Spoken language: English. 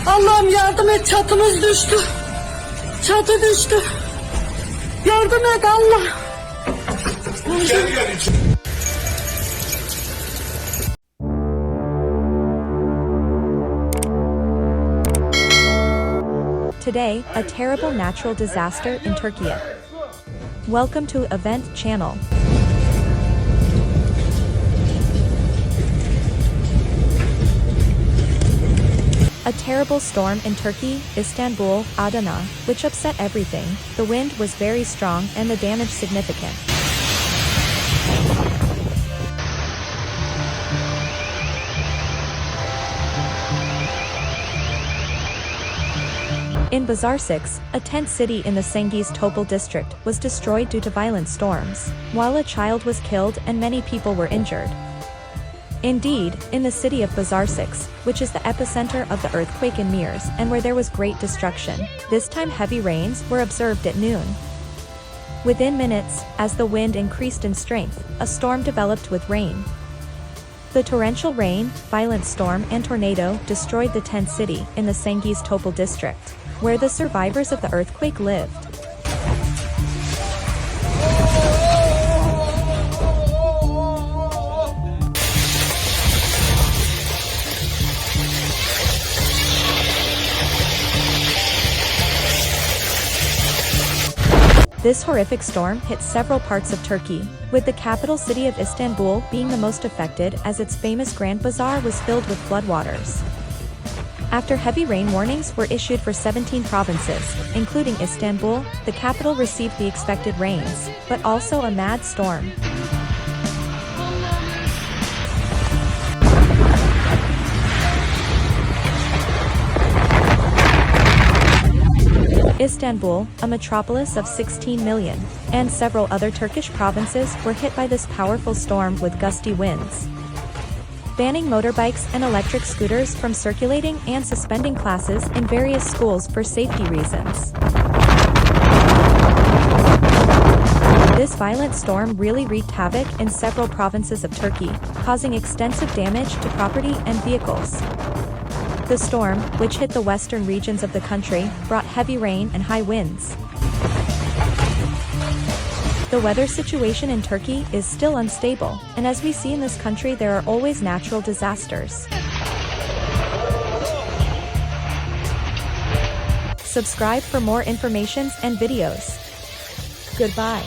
Allah'ım yardım et, çatımız düştü. Çatı düştü. Yardım et Allah. Gel içeri. Today, a terrible natural disaster in Turkey. Welcome to Event Channel. A terrible storm in Turkey, Istanbul, Adana, which upset everything. The wind was very strong and the damage significant. In Bazar 6, a tent city in the Cengiz Topal district was destroyed due to violent storms, while a child was killed and many people were injured. Indeed, in the city of Bazar 6, which is the epicenter of the earthquake in Mirs and where there was great destruction, this time heavy rains were observed at noon. Within minutes, as the wind increased in strength, a storm developed with rain. The torrential rain, violent storm and tornado destroyed the tent city in the Cengiz Topal district, where the survivors of the earthquake lived. This horrific storm hit several parts of Turkey, with the capital city of Istanbul being the most affected as its famous Grand Bazaar was filled with floodwaters. After heavy rain warnings were issued for 17 provinces, including Istanbul, the capital received the expected rains, but also a mad storm. Istanbul, a metropolis of 16 million, and several other Turkish provinces were hit by this powerful storm with gusty winds, banning motorbikes and electric scooters from circulating and suspending classes in various schools for safety reasons. This violent storm really wreaked havoc in several provinces of Turkey, causing extensive damage to property and vehicles. The storm, which hit the western regions of the country, brought heavy rain and high winds. The weather situation in Turkey is still unstable, and as we see in this country, there are always natural disasters. Subscribe for more information and videos. Goodbye.